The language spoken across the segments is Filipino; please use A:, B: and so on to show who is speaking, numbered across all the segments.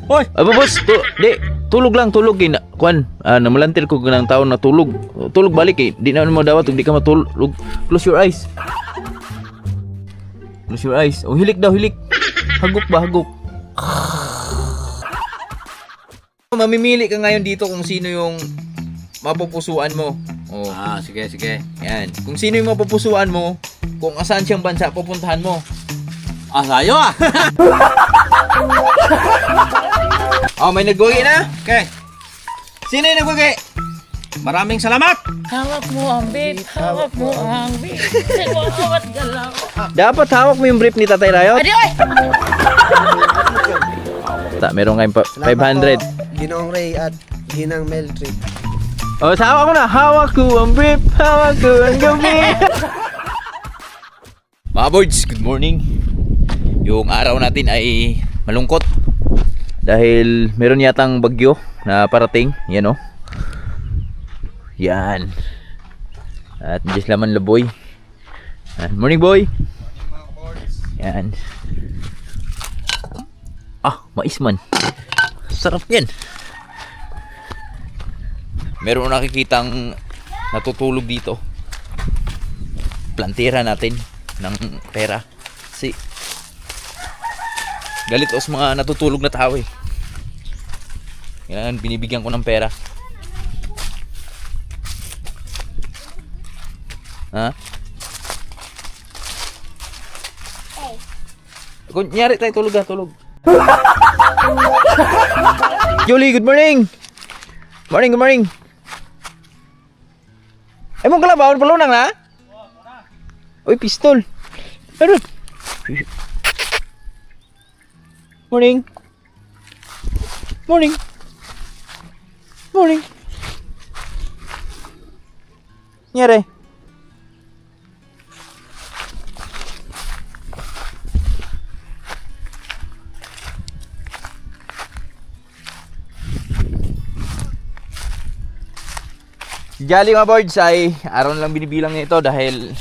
A: Hoy!
B: Aba boss, tulog lang, tulog kay kuan. Namalantir ko ng taon na tulog. Tulog balik eh. Di na mo dawat ug di ka matulog. Close your eyes. Close your eyes. Oh, hilik daw, hilik. Hagok ba, hagok. Mamimili ka ngayon dito kung sino yung mapupusuan mo. Oh.
A: Sige, sige.
B: Yan. Kung sino yung mapupusuan mo, kung asan siyang bansa pupuntahan mo.
A: Sayo
B: Oh, may naggugi na?
A: Okay.
B: Sino yung naggugi?
A: Maraming salamat.
C: Hawak mo ang beat, hawak mo ang beat. Bawat galaw.
B: Dapat hawak mo yung brief ni Tatay Rayot.
C: Adi, oy!
B: Meron kayong 500.
D: Ginoong Ray at Ginang Meltri.
B: Oh, sa hawak ko na. Hawak ko ang brief, hawak ko ang gabi. Mga boards, good morning. Yung araw natin ay malungkot dahil meron yatang bagyo na parating. Yan oh. Yan. At just laman laboy. Morning boy. Yan. Mais man. Sarap yan. Meron nakikitang natutulog dito. Plantera natin ng pera. Kasi galit o sa mga natutulog na tao eh. Kailangan binibigyan ko ng pera. Ha? Kunyari tayo, tulog. Julie, good morning. Good morning. Ay mong kalabawan palunang na? Uy, pistol. Meron. Morning. Nyari. Jolly mga boards ay araw na lang binibilang nito dahil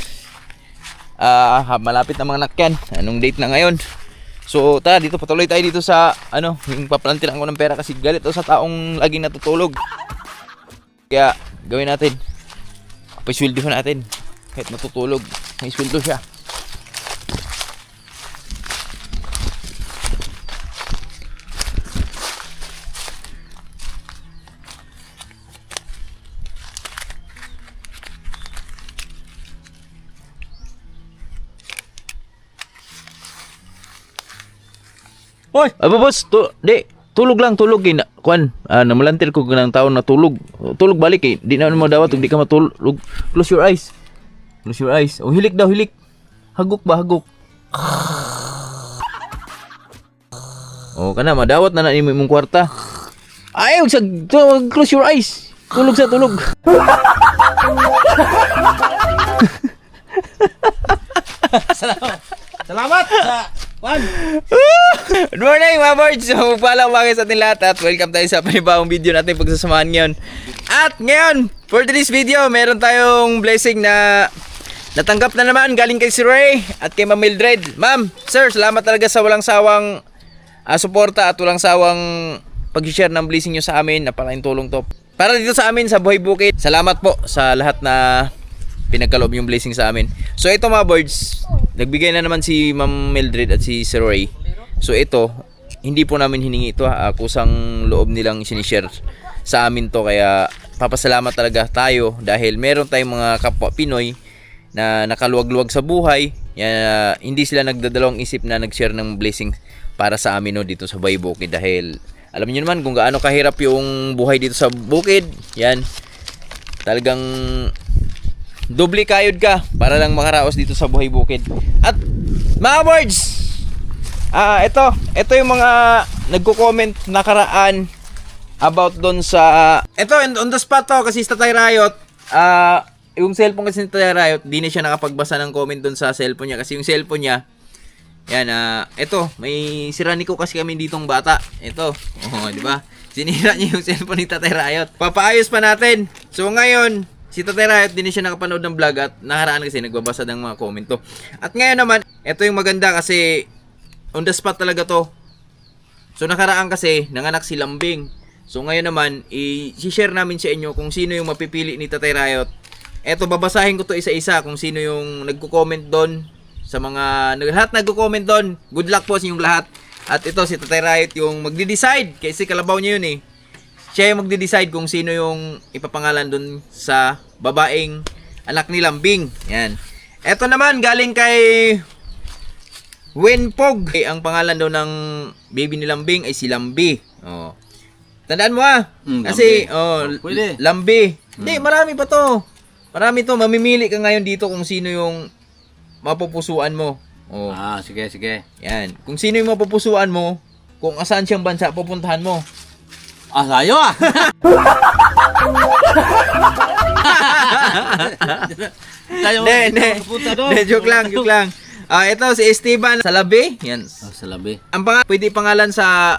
B: malapit na mga nakyan. Anong date na ngayon? So tara dito, patuloy tayo dito sa yung paplantiran ko ng pera kasi galit o sa taong laging natutulog. Kaya gawin natin. Paisweldo natin. Kahit natutulog, may sweldo siya.
A: Hoy!
B: Aba boss, tulog lang, tulog kay kuan. Namalantir ko ng taon na tulog. Tulog balik eh. Di na mo dawat ug di ka matulog. Close your eyes. Close your eyes. Oh, hilik daw, hilik. Hagok ba, hagok. Oh, kana madawat na nimo imong kwarta. Ay, close your eyes. Tulog sa tulog.
A: Salamat sa
B: Good morning mga boards! So, pala umaga sa ating lahat at welcome tayo sa panibawang video natin pagsasamahan ngayon. At ngayon, for today's video, meron tayong blessing na natanggap na naman galing kay si Ray at kay Ma'am Mildred. Ma'am, sir, salamat talaga sa walang sawang suporta at walang sawang pag-share ng blessing nyo sa amin. Napalaking tulong to para dito sa amin sa Buhay Bukid. Salamat po sa lahat na pinagkaloob yung blessing sa amin. So ito mga boards, nagbigay na naman si Ma'am Mildred at si Sir Ray. So ito, hindi po namin hiningi ito kusang loob nilang sinishare sa amin to. Kaya papasalamat talaga tayo dahil meron tayong mga kapwa Pinoy na nakaluwag-luwag sa buhay. Hindi sila nagdadalawang isip na nag-share ng blessing para sa amin dito sa Buhay Bukid. Dahil alam niyo naman kung gaano kahirap yung buhay dito sa bukid. Yan, talagang doble kayod ka para lang makaraos dito sa Buhay Bukid. At mga boards, ito yung mga nagko-comment nakaraan about doon sa ito on the spot to kasi sa Tatay Rayot. Yung cellphone kasi ni Tatay Rayot, di na siya nakapagbasa ng comment doon sa cellphone niya kasi yung cellphone niya yan, ito may siraniko kasi kami ditong bata. Ito, di ba? Sinira niya yung cellphone ni Tatay Rayot. Papaayos pa natin. So ngayon si Tatay Rayot, din siya nakapanood ng vlog at nakaraan kasi nagbabasa ng mga comment to. At ngayon naman, ito yung maganda kasi on the spot talaga to. So nakaraan kasi, nanganak si Lambing. So ngayon naman, i-share namin sa inyo kung sino yung mapipili ni Tatay Riot. Eto, babasahin ko to isa-isa kung sino yung nagko-comment doon. Sa mga, lahat nagko-comment doon. Good luck po sa inyong lahat. At ito, si Tatay Riot yung magde-decide. Kasi kalabaw niya yun eh. Siya yung magde-decide kung sino yung ipapangalan doon sa babaeng anak ni Lambing. Yan. Eto naman, galing kay Wenpog. Ang pangalan daw ng baby ni Lambing ay si Lambi. Oh. Tandaan mo kasi
A: Pwede.
B: Lambi. Hindi, marami pa to. Marami to. Mamimili ka ngayon dito kung sino yung mapupusuan mo. Oh.
A: Sige, sige.
B: Yan. Kung sino yung mapupusuan mo, kung asaan siyang bansa pupuntahan mo.
A: Sayo
B: Hindi, joke lang. Ito si Esteban Salabi. Yan.
A: Sa labi.
B: Ang pwede pangalan sa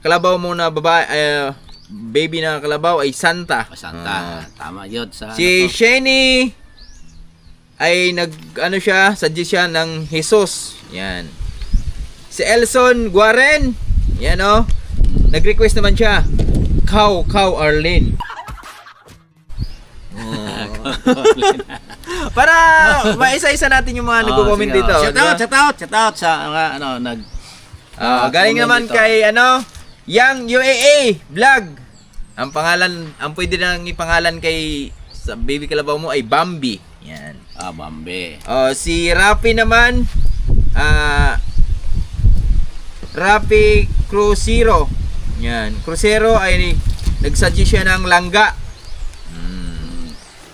B: kalabaw mo na babae, baby na kalabaw ay Santa.
A: Santa. Tama yun.
B: Si Sheni ay suggest siya ng Jesus. Yan. Si Elson Guaren, yan nag-request naman siya. Cow Arlene. Para maisa-isa natin yung mga nagko-comment dito.
A: Shout out sa mga
B: galing naman
A: dito.
B: kay Yang UAA Vlog. Ang pwede nang ipangalan kay sa baby kalabaw mo ay Bambi. Yan.
A: Bambi.
B: Si Rapi naman, Rapi Crucero. Yan. Crucero ay nagsuggest siya ng langga.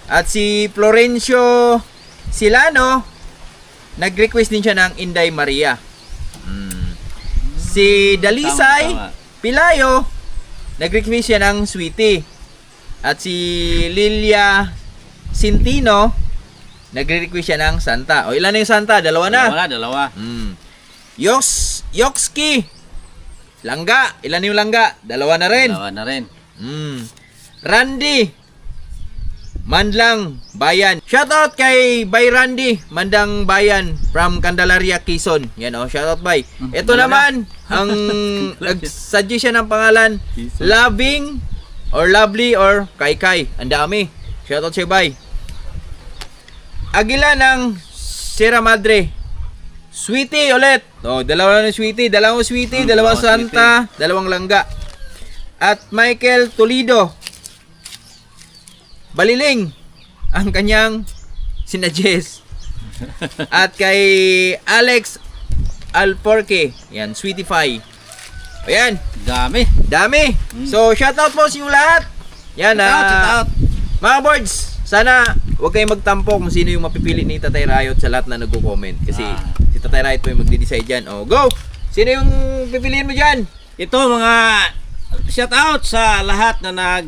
B: At si Florencio Silano, nag-request din siya ng Inday Maria. Si Dalisay
A: Tama.
B: Pilayo, nag-request siya ng Sweetie. At si Lilia Sintino, nagre-request siya ng Santa. Ilan na yung Santa? Dalawa na.
A: Dalawa.
B: Yokski Langga. Ilan na yung Langga? Dalawa na rin.
A: Dalawa na rin.
B: Randy Mandlang Bayan. Shoutout kay Bay Randy Mandang Bayan from Candelaria, Quezon. Yan shoutout Bay. Ito naman ang nag-suggest siya ng pangalan Loving or Lovely or Kai. Ang dami. Shoutout siya Bay. Agila ng Sierra Madre. Sweetie ulit. Dalawa na Sweetie, dalawang Sweetie, dalawang Santa, dalawang Langga. At Michael Toledo Baliling ang kanyang sinadjust. At kay Alex Alporque, yan, Sweetify. Ayan, dami. So, shoutout po sa inyo lahat. Yan,
A: Shout out.
B: mga boards, sana huwag kayong magtampo kung sino yung mapipili ni Tatay Riot sa lahat na nagko-comment. Kasi si Tatay Riot po yung magde-decide dyan. Go! Sino yung pipiliin mo dyan?
A: Ito mga shout out sa lahat na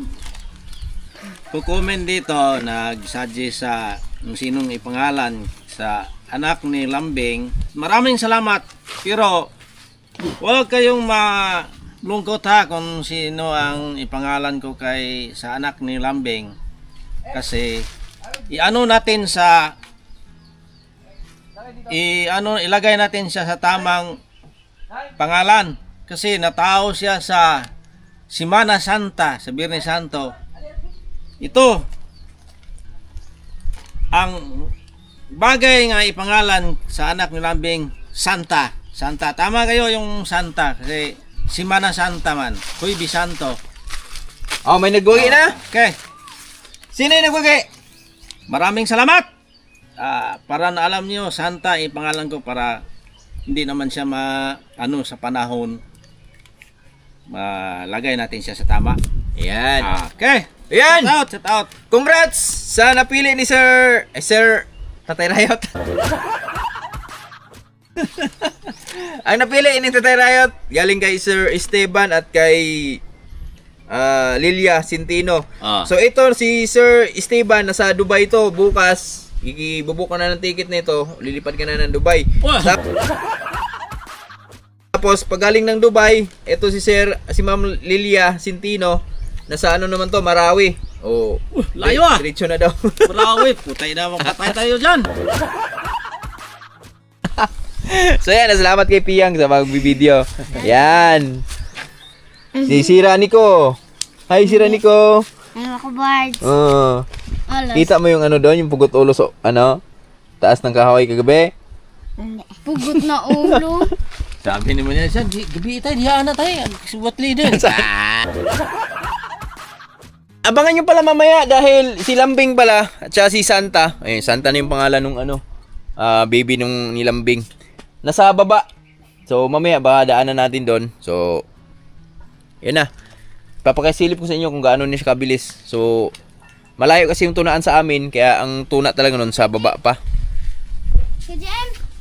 A: comment dito, nag-suggest sa kung sinong ipangalan sa anak ni Lambing. Maraming salamat. Pero huwag kayong malungkot kung sino ang ipangalan ko sa anak ni Lambing. Kasi ilagay natin siya sa tamang pangalan. Kasi natao siya sa Semana Santa, sa Biyernes Santo. Ito ang bagay nga ipangalan sa anak ni Lambing, Santa. Tama kayo yung Santa kasi Semana Santa man. Huwebes Santo.
B: May nagwagi na?
A: Okay.
B: Sino yung nagwagi?
A: Maraming salamat. Para na alam niyo, Santa ipangalan ko para hindi naman siya sa panahon malagay natin siya sa tama.
B: Ayan.
A: Okay.
B: Ayan.
A: Shout out.
B: Congrats sa napili ni Sir Tatay Riot. Ang napili ni Tatay Riot galing kay Sir Esteban at kay Lilia Sintino. So ito si Sir Esteban nasa Dubai to bukas. Ibubook ka na ng ticket nito, lilipad ka na ng Dubai. Tapos pag galing ng Dubai, ito si Ma'am Lilia Sintino nasa naman to, Marawi.
A: Layo
B: diretso na daw.
A: Marawi, putay na magpatay tayo dyan.
B: So yan, salamat kay Piyang sa mag-video. Yan. Si Ranico. Hi, si Ranico.
C: Ano ako, Bards? Alas.
B: Kita mo yung ano doon, yung pugot ulo so, ano? Taas ng kahoy kagabi.
C: Pugot na ulo.
A: Sabi naman niya siya, gabi tayo, dihaan na tayo. Suwat leader.
B: Abangan nyo pala mamaya dahil si Lambing pala at saka si Santa. Eh, Santa na yung pangalan nung ano, baby nung ni Lambing. Nasa baba. So mamaya baka daanan natin doon. So, yun na. Papakasilip ko sa inyo kung gaano na siya kabilis. So, malayo kasi yung tunaan sa amin, kaya ang tuna talaga nun sa baba pa.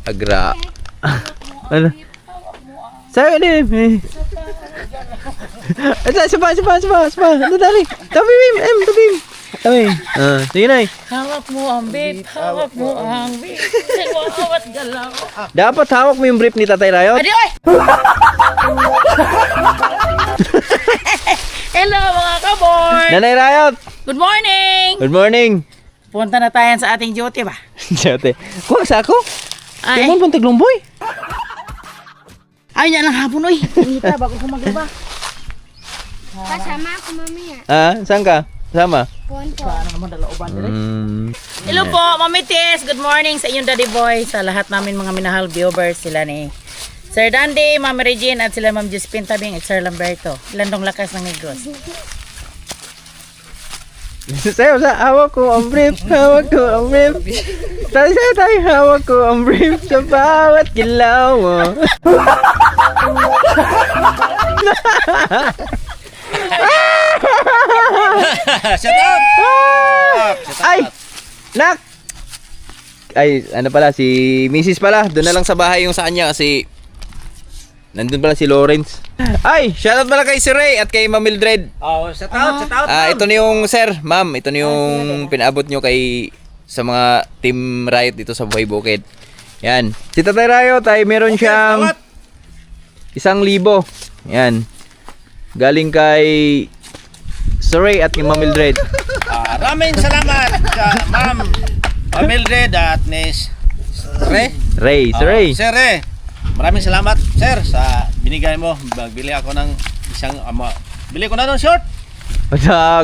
B: Agra. Ano? Sabi din. Sapa. Ano dali? Tabi, Mim. Tabi. Sige na.
C: Hawak mo ang beef. Hawak mo ang beef. Bawat galaw.
B: Dapat hawak mo yung brief ni Tatay Rayot.
C: Adi, oy! Hello mga kaboy!
B: Nanay Rayot.
C: Good morning!
B: Good morning.
C: Punta na tayo sa ating duty ba?
B: Jote. Kuha sa ako.
C: Ay,
B: Tumon pong taglumboy.
C: ay yan lang hapon, oy. Inita, bago ko maglaba.
E: Kasama ako mamaya.
B: Saan ka? Sama?
E: Ponto.
C: Ano naman dalauban dire?
B: Hello
C: Hello po, Mamitis. Good morning sa inyong Daddy Boy. Sa lahat namin mga minahal viewers, sila ni Sir Dandy, Ma'am Regine, at sila Ma'am Josephine Tabing at Sir Lamberto. Landong lakas ng Negros.
B: Sayo sa hawak ko ang brief. Hawak ko ang brief. Tayo hawak ko ang brief sa bawat kilaw mo.
A: Shut up!
B: Ay! Nak! Ay, ano pala, si Mrs. pala. Doon na lang sa bahay yung sa kanya kasi nandun pala si Lawrence. Ay! Shoutout pala kay si Ray at kay Ma'am Mildred.
A: Oh, shout out.
B: Ito na yung sir, ma'am. Ito na yung pinaabot nyo kay sa mga Team Riot dito sa Buhay Bukid. Yan. Si Tatay Riot ay meron siyang 1,000. Yan. Galing kay Sir Ray at kay Ma'am Mildred.
A: Maraming salamat sa Ma'am Mildred at Miss
B: Ray, Sir Ray.
A: Sir Ray, maraming salamat sir sa binigay mo. Magbili ako ng isang bili ko na ng short.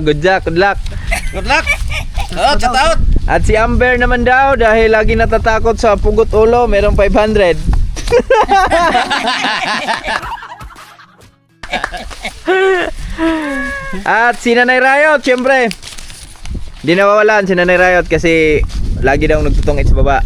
B: Good luck.
A: Good luck. Shout out.
B: At si Amber naman daw dahil lagi natatakot sa pugot ulo, merong 500. At si Nanay Rayot, syempre. Di nawawalan si Nanay Rayot kasi lagi daw nagtutungit sa baba.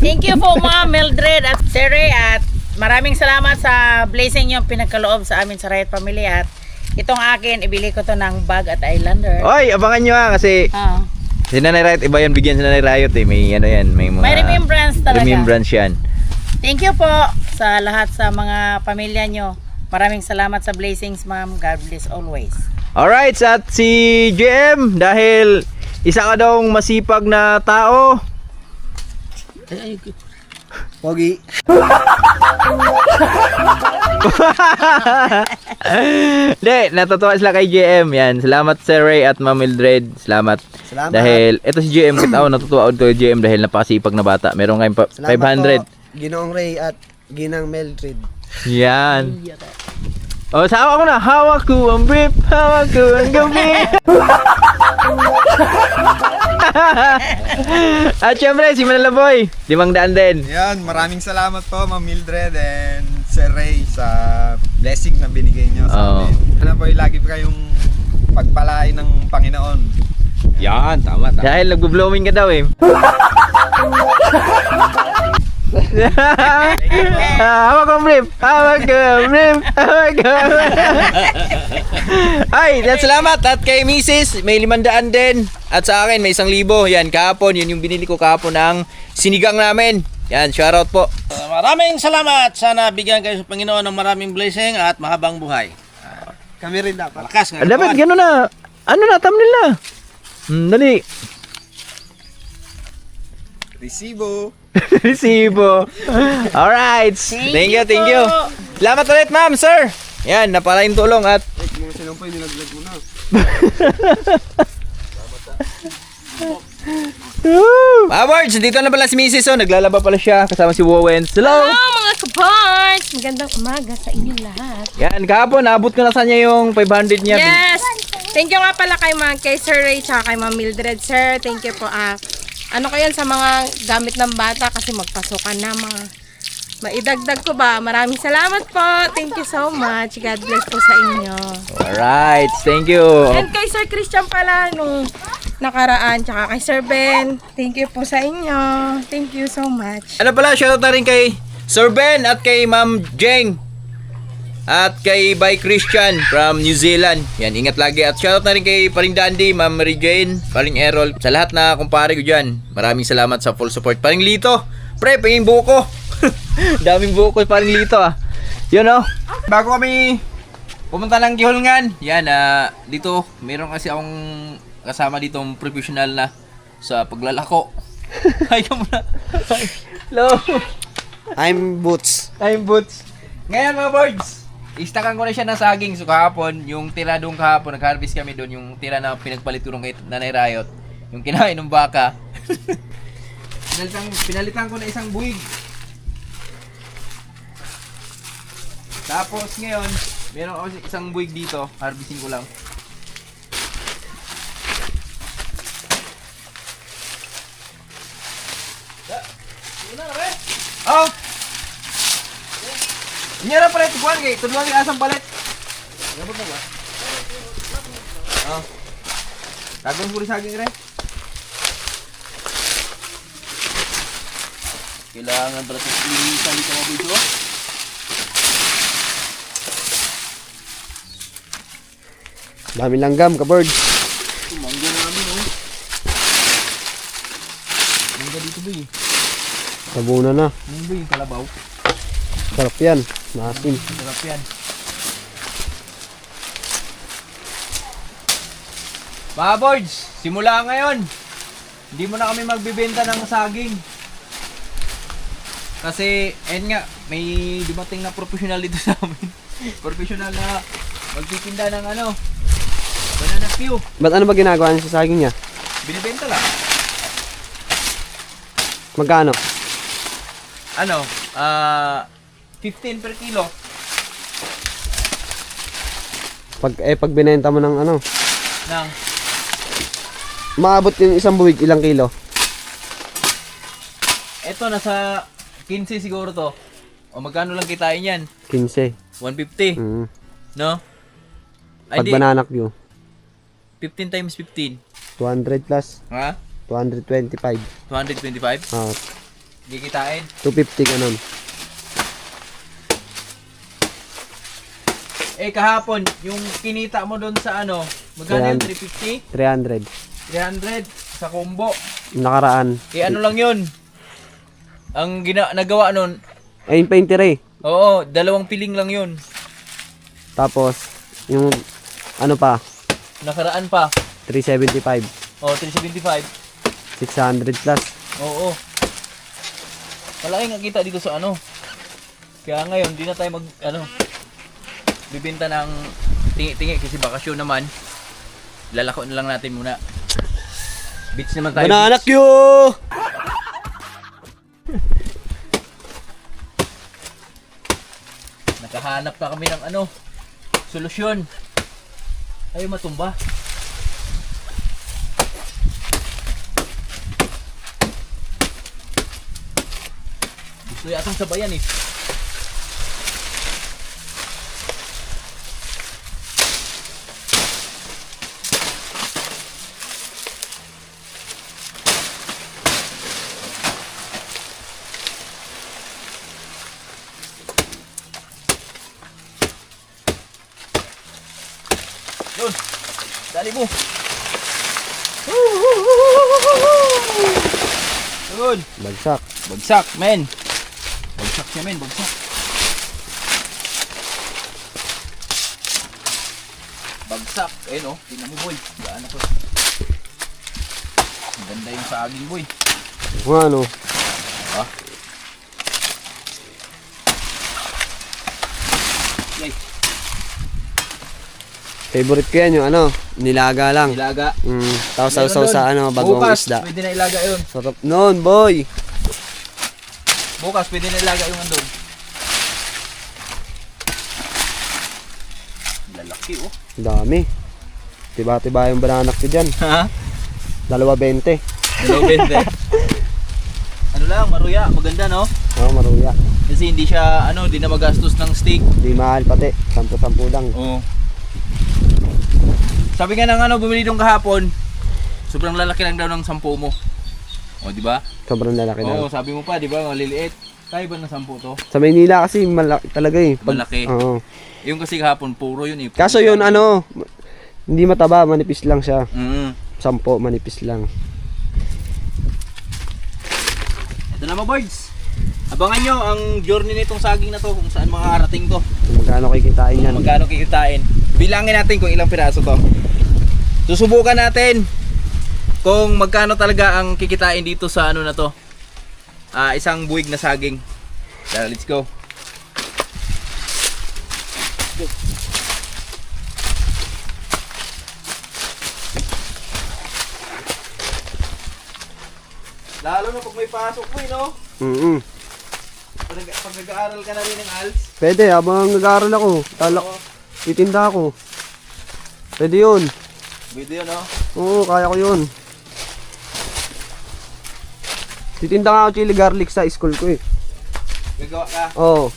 C: Thank you po Ma'am Mildred at Sir Ray at maraming salamat sa blessing yung pinagkaloob sa amin sa Riot Family at itong akin, ibili ko to ng bag at eyeliner.
B: Oy, abangan nyo kasi si Nanay Rayot, iba yan bigyan si Nanay Rayot eh. May ano yan, may mga...
C: May remembrance talaga.
B: Remembrance yan.
C: Thank you po sa lahat sa mga pamilya nyo. Maraming salamat sa blessings ma'am. God bless always.
B: Alright, at si JM, dahil isa ka daw masipag na tao.
D: Pogi.
B: Hindi, natutuwa sila kay JM. Yan, salamat Sir Ray at Ma'am Mildred. Salamat. Dahil, ito si JM, kita natutuwa ako kay JM dahil napakasipag na bata. Meron kayong 500.
D: Ginoong Ray at Ginang Mildred.
B: Yan. O, sa hawak ko na. Hawak ko ang brief. Hawak ko ang gabi. At syempre, si Manalaboy. 500 din.
F: Yan, maraming salamat po Ma'am Mildred and Sir Ray sa blessing na binigay niyo sa amin. Ano po, lagi po kayong pagpalain ng Panginoon.
A: Yan, tama.
B: Dahil nagbo-blowing ka daw eh. Hawak ko ang brief. Hawak ko ang brief. Hawak ko. Ay, salamat. At kay Mrs. may 500 din. At sa akin may 1,000. Yan, kahapon. Yun yung binili ko kahapon ng sinigang namin. Yan, shoutout po.
A: Maraming salamat. Sana bigyan kayo sa Panginoon ng maraming blessing at mahabang buhay.
D: Kami rin dapat.
A: Malakas nga.
B: Dapat gano'n na. Ano na, thumbnail na. Dali.
F: Resibo.
B: Resibo. Alright. Thank you.
C: po.
B: Salamat ulit, ma'am, sir. Yan, napalaking tulong at
D: Mga sinumpay nilaglag mo na.
B: Awards, dito na pala si Mrs. Oh, naglalaba pala siya kasama si Wowens. Hello.
C: Hello mga
E: Boys! Magandang umaga sa inyong lahat.
B: Yan, kahapon, naabot ko na sa niya yung 500 niya.
G: Yes! Thank you nga pala kay Sir Ray tsaka kay Ma'am Mildred. Sir, thank you po. Ano ko yan sa mga gamit ng bata kasi magpasukan na mga maidagdag ko ba. Maraming salamat po. Thank you so much. God bless po sa inyo.
B: Alright, thank you.
G: And kay Sir Christian pala nung nakaraan tsaka kay Sir Ben. Thank you po sa inyo. Thank you so much.
B: Ano pala, shoutout na rin kay Sir Ben at kay Ma'am Jeng. At kay Bay Christian from New Zealand. Yan, ingat lagi. At shoutout na rin kay Paring Dandy, Ma'am Mary Jane, Paring Errol. Sa lahat na kumpare ko dyan, maraming salamat sa full support. Paring Lito, pre, pingin buko. Daming buko, Paring Lito ah. Yun oh. Bago kami pumunta ng Gihulngan, yan, dito, meron kasi akong kasama dito professional na sa paglalako. Hi ka muna. Hello.
D: I'm Boots.
B: Time boots. Ngayon mga birds, istakan ko na siya ng saging. So kahapon, yung tira doon kahapon, nag-harvest kami doon, yung tira na pinagpalit ko kay Nanay Riot, yung kinain ng baka. Pinalitan ko na isang buwig. Tapos ngayon, meron ako isang buwig dito, harvesting ko lang. Oh! Inya na pala tubuan kay tuduan kay asang palit. Gabot na ba? Oh. Tagong puri saging re. Kailangan pala sa ilisan dito mga biso.
D: Daming langgam, ka-birds.
B: Mangga namin oh. Mangga dito ba eh?
D: Sabuna na.
B: Mangga yung kalabaw.
D: Sarap yan. Maasim.
B: Sarap yan. Mga boards, simula ngayon, hindi mo na kami magbibenta ng saging. Kasi, ayun nga, may dumating na professional dito sa amin. Professional na magtitinda ng banana pew.
D: Ba't ano ba ginagawa niya sa saging niya?
B: Binibenta lang.
D: Magkano?
B: 15 per kilo.
D: Pag binenta mo ng ano,
B: Nang,
D: maabot yung isang buwig, ilang kilo?
B: eto nasa 15 siguro to. O magkano lang kitain yan?
D: 15.
B: 150, no? Ay,
D: Pag
B: di,
D: banana Q,
B: 15 times 15.
D: 200 plus,
B: Ha?
D: 225.
B: 225?
D: Ah,
B: Gikitain?
D: 250 ganun.
B: Eh, kahapon, yung kinita mo doon sa magkano yun? 350?
D: 300.
B: 300 sa combo.
D: Nakaraan.
B: Eh, ano lang yun? Ang nagawa nun,
D: Ay, yung painter
B: oo, 2 piling lang yun.
D: Tapos, yung ano pa,
B: Nakaraan pa.
D: 375.
B: Oh, 375.
D: 600 plus.
B: Oo. Malaki nga kita dito sa Kaya ngayon, di na tayo bibenta ng tingi-tingi kasi bakasyon naman. Lalako na lang natin muna. Beach naman tayo.
D: Banana
B: beach.
D: Q!
B: Nakahanap na kami ng solusyon. Ayaw matumba. Gusto yatang sabayan eh. Yun. Dali mo. Yun.
D: Bagsak.
B: Bagsak, men. Bagsak siya, men. Bagsak. Bagsak. Ayun, oh. Tingnan mo, boy. Gaan ako. Ang ganda yung saging, boy.
D: Ano?
B: Ha? Yay.
D: Favorite ko yan yung nilaga lang.
B: Nilaga.
D: Tapos
B: Meron
D: sausaw sa
B: dun.
D: bagong
B: Bukas,
D: isda.
B: pwede na ilaga yun.
D: Sarap nun, boy.
B: Bukas, pwede na ilaga yung andun. laki oh.
D: Dami. Tiba-tiba yung banana cue dyan.
B: Ha?
D: 2.20.
B: Hello, Bente. Ano lang, maruya. Maganda, no?
D: Oo, maruya.
B: Kasi hindi siya, hindi na magastos ng steak.
D: Di mahal pati. 10-10 lang.
B: Oo. Sabi nga ng bumili nung kahapon, sobrang lalaki lang daw ng 10 mo. O, di ba?
D: Sobrang lalaki
B: Oo,
D: na.
B: sabi mo pa, di ba? Maliliit. Kaya ba ng 10 to?
D: Sa Maynila kasi malaki talaga eh.
B: Malaki.
D: Oo.
B: Yung kasi kahapon, puro yun eh.
D: Kaso yun hindi mataba, manipis lang siya. 10, manipis lang.
B: Ito na mga birds. Abangan nyo ang journey nitong saging na to, kung saan makakarating to.
D: Kung magkano kikitain yan.
B: Magkano kikitain. Bilangin natin kung ilang piraso to. Susubukan natin kung magkano talaga ang kikitain dito sa na to. Isang buwig na saging. Tara, let's go. Lalo na pag may pasok mo, no? Pag nag-aaral ka na rin ng ALS.
D: Pwede, habang nag-aaral ako. Titinda ako. Pwede yun.
B: Pwede yun, no?
D: Oo, kaya ko yun. Titinda nga ako chili garlic sa school ko eh.
B: Gagawa ka.
D: Oo.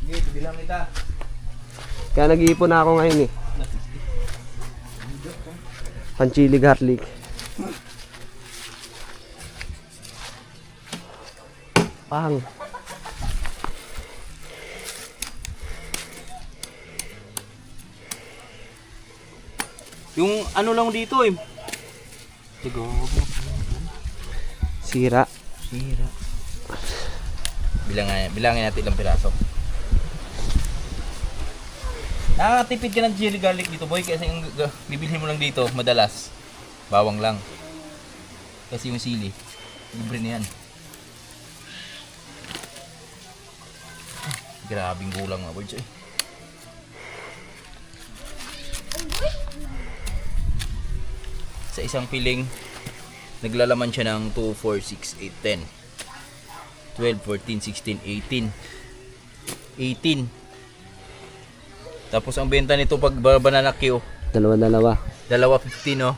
B: Sige, bilang kita.
D: Kaya nag-iipon na ako ngayon eh. Pan chili garlic. Pang.
B: Yung lang dito eh.
D: Sira.
B: Bilangin natin ilang piraso. Nakakatipid ka ng chili garlic dito boy, kasi yung bibilhin mo lang dito madalas bawang lang. Kasi yung sili libre na yan. Grabing gulang mga boys eh. Sa isang piling naglalaman siya ng 2, 4, 6, 8, 10 12, 14, 16, 18 Tapos ang benta nito pag banana Q,
D: Dalawa.
B: 2.50 no.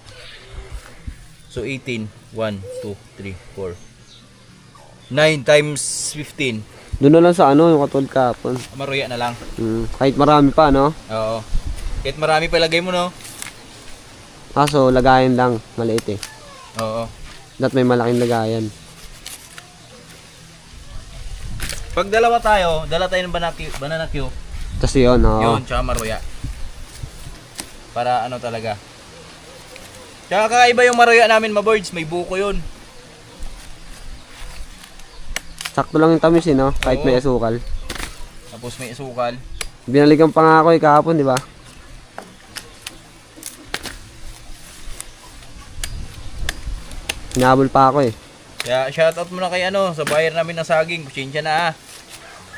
B: So 18, 1, 2, 3, 4 9 times 15.
D: Doon na lang sa yung katulad kahapon.
B: Maruya na lang.
D: Kahit marami pa, no?
B: Oo. Kahit marami pa lagay mo no.
D: Kaso, lagayan lang. Maliit eh.
B: Oo.
D: Dapat may malaking lagayan.
B: Pag dala tayo ng banana Q.
D: Kasi yun, oo.
B: Yun, tsaka maruya. Para talaga. Tsaka kakaiba yung maruya namin mga birds. May buko yun.
D: Sakto lang yung tamis eh, no? Kahit
B: Oo.
D: may asukal.
B: Tapos may asukal.
D: Binalikan pa nga ako eh kahapon, di ba? Hinabol pa ako eh.
B: Kaya shoutout muna kay sa buyer namin ng saging. Pasensya na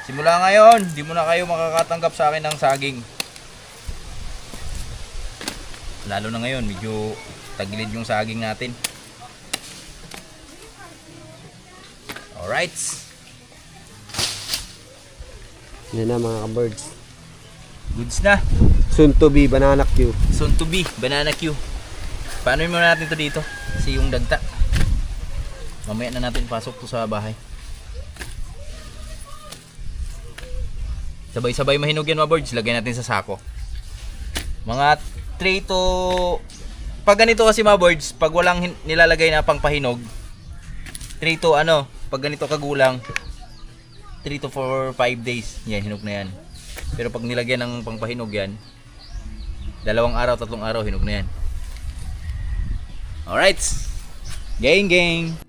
B: Simula ngayon, di mo na kayo makakatanggap sa akin ng saging. Lalo na ngayon, medyo tagilid yung saging natin. Alright.
D: Yan na mga ka-birds.
B: Goods na.
D: Soon to be banana Q.
B: Soon to be, banana Q. Paano muna natin to dito? Kasi yung dagta. Mamaya na natin pasok to sa bahay. Sabay-sabay mahinog yan mga birds. Lagay natin sa sako. Mga 3 to... Pag ganito kasi mga birds, pag walang nilalagay na pangpahinog, 3 to pag ganito kagulang, 3 to 4, 5 days. Yan, hinog na yan. Pero pag nilagyan ng pangpahinog yan, 2 araw, 3 araw, hinog na yan. Alright. Gang.